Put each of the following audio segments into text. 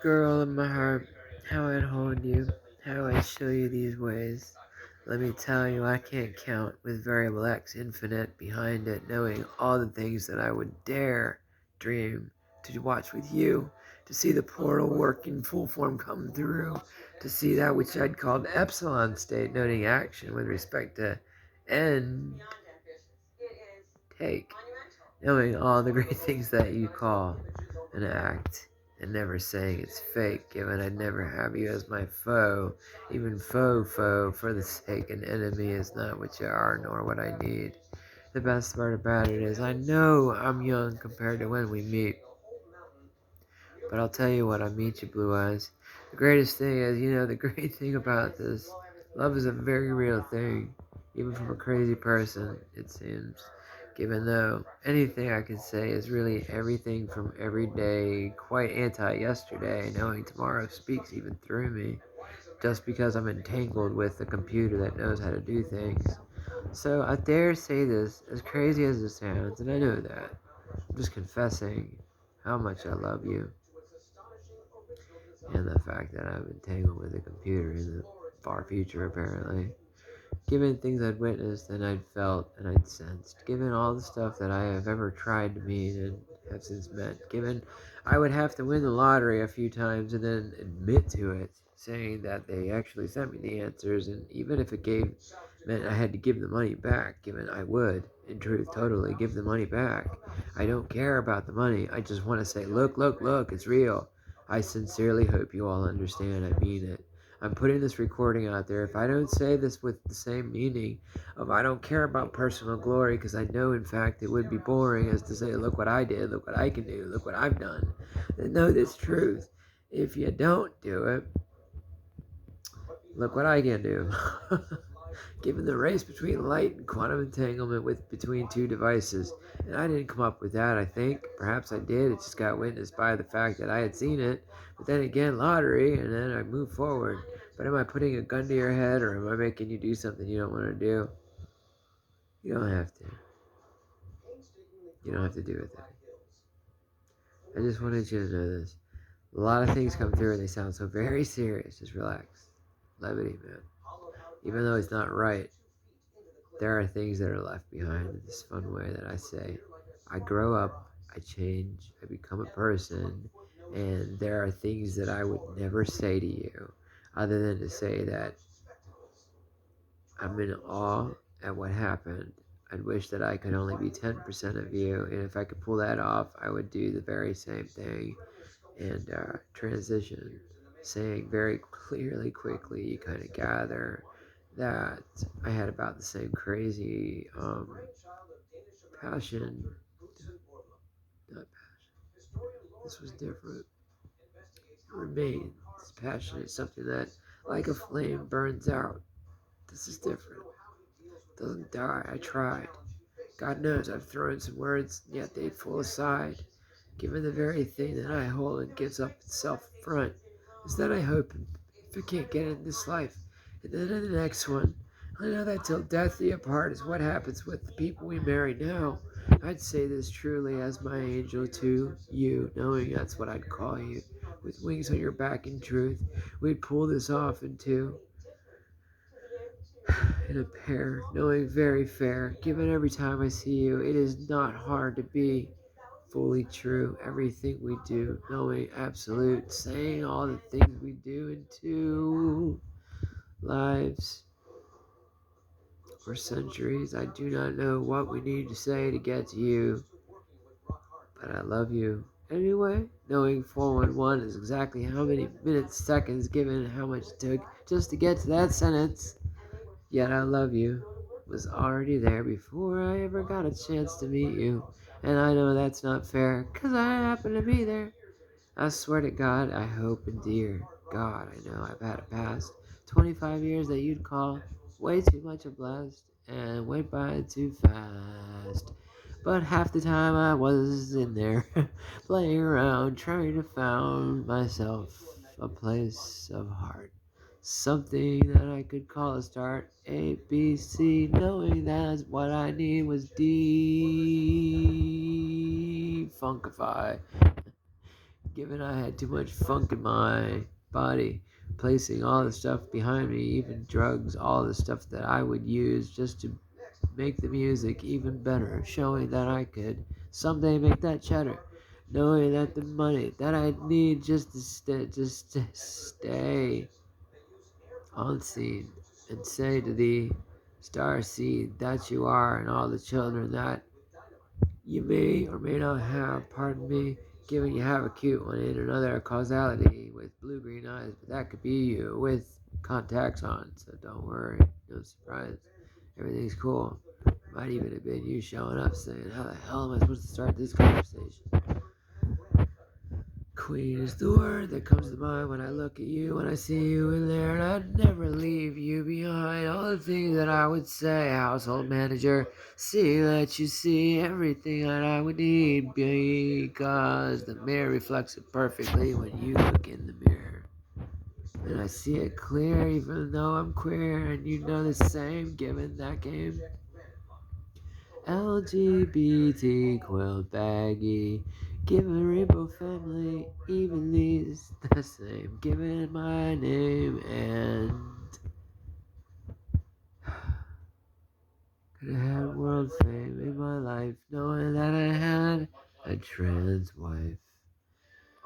Girl in my heart, how I'd hold you, how I'd show you these ways. Let me tell you, I can't count with variable x infinite behind it, knowing all the things that I would dare dream to watch with you, to see the portal work in full form come through, to see that which I'd call the epsilon state, noting action with respect to end, take, knowing all the great things that you call an act, and never saying it's fake, given I'd never have you as my foe, even foe, for the sake an enemy is not what you are, nor what I need. The best part about it is I know I'm young compared to when we meet, but I'll tell you what, I meet you, Blue Eyes. The greatest thing is, the great thing about this, love is a very real thing, even from a crazy person, it seems. Given though anything I can say is really everything from every day, quite anti-yesterday, knowing tomorrow speaks even through me, just because I'm entangled with a computer that knows how to do things. So I dare say this, as crazy as it sounds, and I know that. I'm just confessing how much I love you and the fact that I'm entangled with a computer in the far future, apparently. Given things I'd witnessed and I'd felt and I'd sensed, given all the stuff that I have ever tried to meet and have since met, given I would have to win the lottery a few times and then admit to it, saying that they actually sent me the answers, and even if it meant I had to give the money back, given I would, in truth, totally give the money back. I don't care about the money. I just want to say, look, it's real. I sincerely hope you all understand I mean it. I'm putting this recording out there. If I don't say this with the same meaning of I don't care about personal glory, because I know in fact it would be boring as to say, look what I did, look what I can do, look what I've done, then know this truth. If you don't do it, look what I can do. Given the race between light and quantum entanglement between two devices. And I didn't come up with that, I think. Perhaps I did. It just got witnessed by the fact that I had seen it. But then again, lottery, and then I moved forward. But am I putting a gun to your head, or am I making you do something you don't want to do? You don't have to. You don't have to do it then. I just wanted you to know this. A lot of things come through and they sound so very serious. Just relax. Levity, man. Even though it's not right, there are things that are left behind in this fun way that I say. I grow up, I change, I become a person, and there are things that I would never say to you other than to say that I'm in awe at what happened. I'd wish that I could only be 10% of you, and if I could pull that off, I would do the very same thing and transition, saying very clearly, quickly, you kind of gather that I had about the same crazy passion, not passion, this was different, remains. Passion is something that, like a flame, burns out. This is different. Doesn't die. I tried. God knows I've thrown some words, yet they fall aside. Given the very thing that I hold and gives up itself front, is that I hope, if I can't get in this life, and then in the next one, I know that till death do apart is what happens with the people we marry now. I'd say this truly as my angel to you, knowing that's what I'd call you. With wings on your back in truth, we'd pull this off in a pair, knowing very fair, given every time I see you, it is not hard to be fully true. Everything we do, knowing absolute, saying all the things we do in two lives or centuries. I do not know what we need to say to get to you, but I love you anyway. Knowing 411 is exactly how many minutes, seconds, given how much it took just to get to that sentence. Yet I love you was already there before I ever got a chance to meet you. And I know that's not fair, 'cause I happen to be there. I swear to God, I hope and dear God, I know I've had a past 25 years that you'd call way too much a blast and went by too fast. But half the time I was in there playing around trying to find myself a place of heart. Something that I could call a start. A, B, C, knowing that's what I need was D. Funkify. given I had too much funk in my body, placing all the stuff behind me, even drugs, all the stuff that I would use just to make the music even better, showing that I could someday make that cheddar, knowing that the money that I need just to stay on scene and say to the star seed that you are and all the children that you may or may not have, pardon me, given you have a cute one in another causality with blue-green eyes, but that could be you with contacts on, so don't worry, no surprise. Everything's cool. Might even have been you showing up saying, how the hell am I supposed to start this conversation? Queen is the word that comes to mind when I look at you, when I see you in there, and I'd never leave you behind. All the things that I would say, household manager, see that you see everything that I would need, because the mirror reflects it perfectly when you look in the mirror. And I see it clear even though I'm queer, and you know the same, given that game. LGBT quilt baggy, giving rainbow family evenly is the same, giving my name and could have had world fame in my life, knowing that I had a trans wife.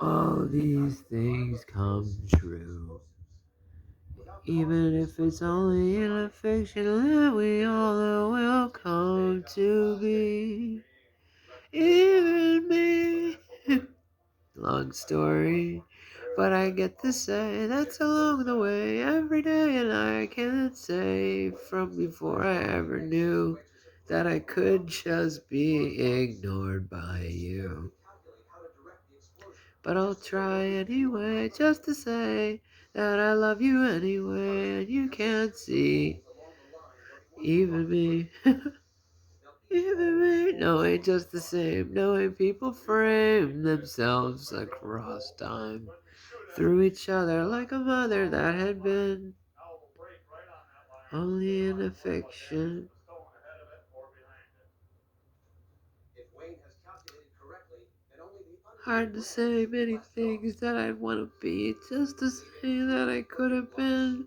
All these things come true, even if it's only in a fiction that we all will come to be. Even me. Long story, but I get to say that's along the way every day, and I can't say from before I ever knew that I could just be ignored by you. But I'll try anyway, just to say that I love you anyway, and you can't see even me. Even me, knowing just the same, knowing people frame themselves across time through each other like a mother that had been only in a fiction. Hard to say many things that I'd want to be, just to say that I could have been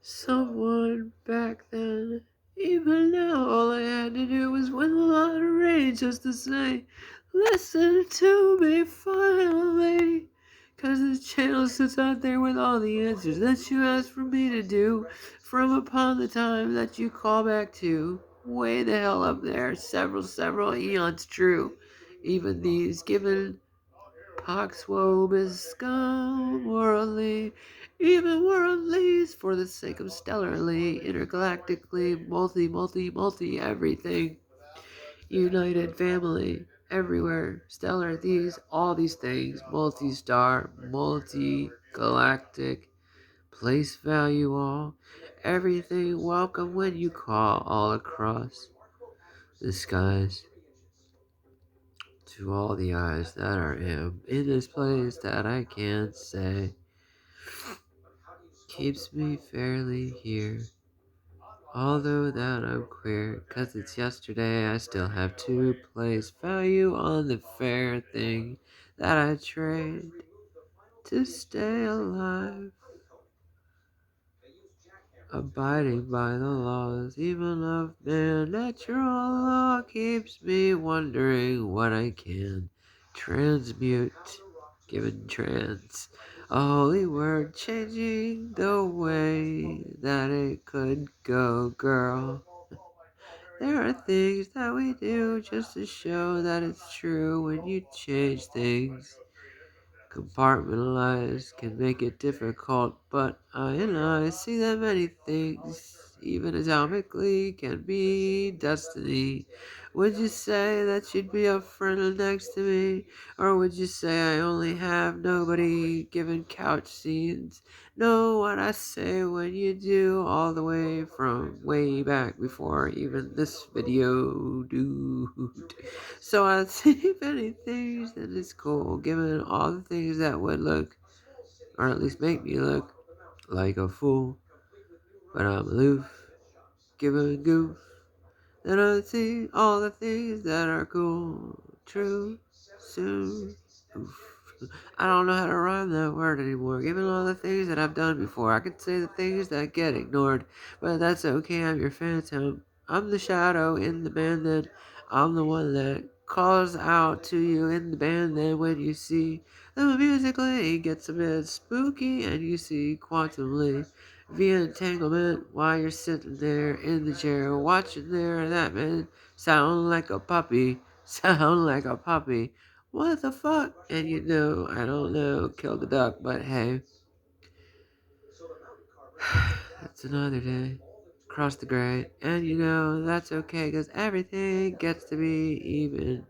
someone back then. Even now, all I had to do was win the lottery just to say, listen to me finally. Cause the channel sits out there with all the answers that you asked for me to do from upon the time that you call back to. Way the hell up there, several eons true. Even these given Poxwobe scum worldly, even worldlies for the sake of stellarly, intergalactically, multi everything. United family, everywhere, stellar, all these things, multi-star, multi-galactic, place value all, everything welcome when you call all across the skies. To all the eyes that are in this place that I can't say, keeps me fairly here. Although that I'm queer, 'cause it's yesterday, I still have to place value on the fair thing that I trade to stay alive. Abiding by the laws, even of man, natural law keeps me wondering what I can transmute, given trans, a holy word changing the way that it could go, girl. There are things that we do just to show that it's true when you change things. Compartmentalized can make it difficult, but I see that many things, even atomically, can be destiny. Would you say that you'd be a friend next to me? Or would you say I only have nobody given couch scenes? Know what I say when you do, all the way from way back before even this video, dude. So I see many things that is cool, given all the things that would look, or at least make me look, like a fool. But I'm aloof, giving a goof. Then I see all the things that are cool, true, soon, oof. I don't know how to rhyme that word anymore. Given all the things that I've done before, I could say the things that get ignored, but that's okay. I'm your phantom. I'm the shadow in the band. Then I'm the one that calls out to you in the band. Then when you see the musically gets a bit spooky, and you see quantumly via entanglement while you're sitting there in the chair watching there that man sound like a puppy, sound like a puppy. What the fuck? And you know, I don't know, kill the duck, but hey, it's another day. Cross the grade, and you know, that's okay, cause everything gets to be even.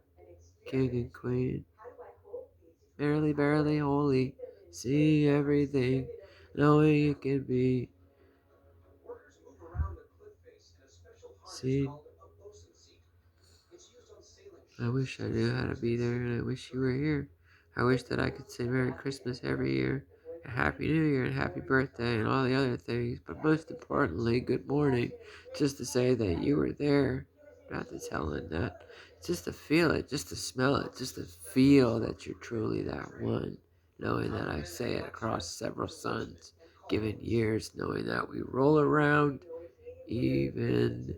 King and queen, barely, barely holy. See everything, knowing it can be seen. I wish I knew how to be there, and I wish you were here. I wish that I could say Merry Christmas every year, and Happy New Year, and Happy Birthday, and all the other things, but most importantly, good morning, just to say that you were there. Not to tell it that, just to feel it, just to smell it, just to feel that you're truly that one. Knowing that I say it across several suns, given years, knowing that we roll around even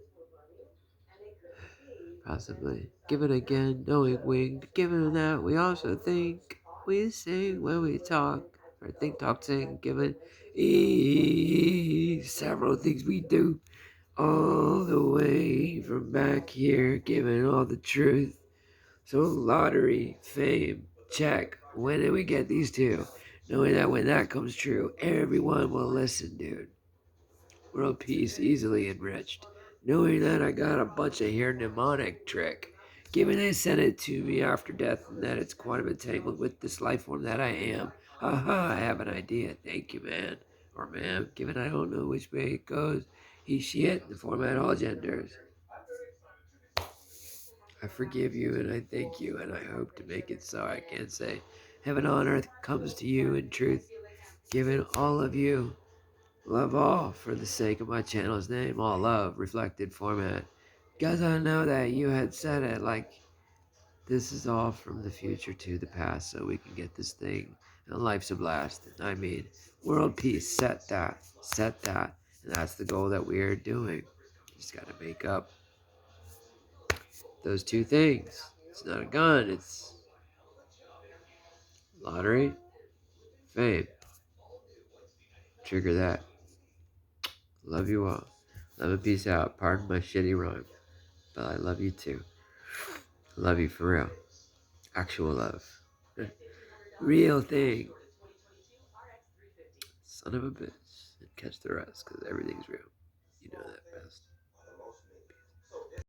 possibly. Given again, knowing winged. Given that we also think, we sing when we talk. Or think, talk, sing. Given several things we do. All the way from back here, given all the truth. So lottery, fame, check. When did we get these two? Knowing that when that comes true, everyone will listen, dude. World peace easily enriched. Knowing that I got a bunch of here mnemonic trick. Given they sent it to me after death and that it's quantum entangled with this life form that I am. Haha, I have an idea. Thank you, man. Or ma'am, given I don't know which way it goes. He, she, it, the format all genders. I forgive you and I thank you and I hope to make it so I can say heaven on earth comes to you in truth. Given all of you. Love all for the sake of my channel's name, all love, reflected format. Guys, I know that you had said it like this is all from the future to the past so we can get this thing and life's a blast. I mean, world peace, set that, and that's the goal that we are doing. Just gotta make up those two things. It's not a gun, it's lottery, fame. Trigger that. Love you all. Love and peace out. Pardon my shitty rhyme, but I love you too. Love you for real. Actual love. Real thing. Son of a bitch. And catch the rest, because everything's real. You know that best.